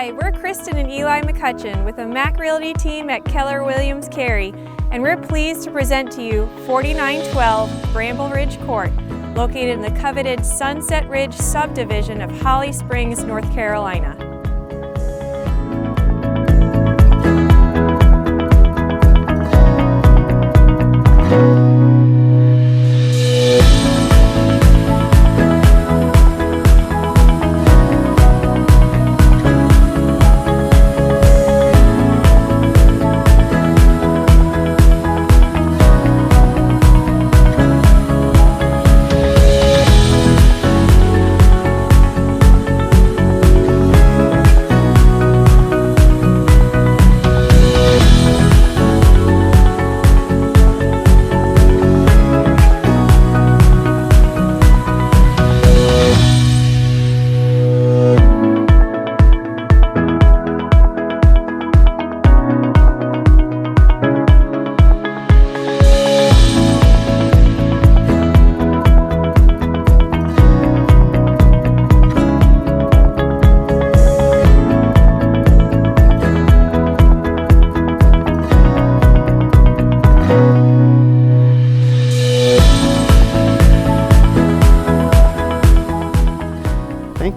Hi, we're Kristen and Eli McCutcheon with the Mac Realty team at Keller Cary, and we're pleased to present to you 4912 Brambleridge Court, located in the coveted Sunset Ridge subdivision of Holly Springs, North Carolina.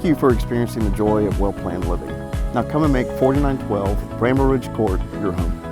Thank you for experiencing the joy of well-planned living. Now come and make 4912 Brambleridge Court your home.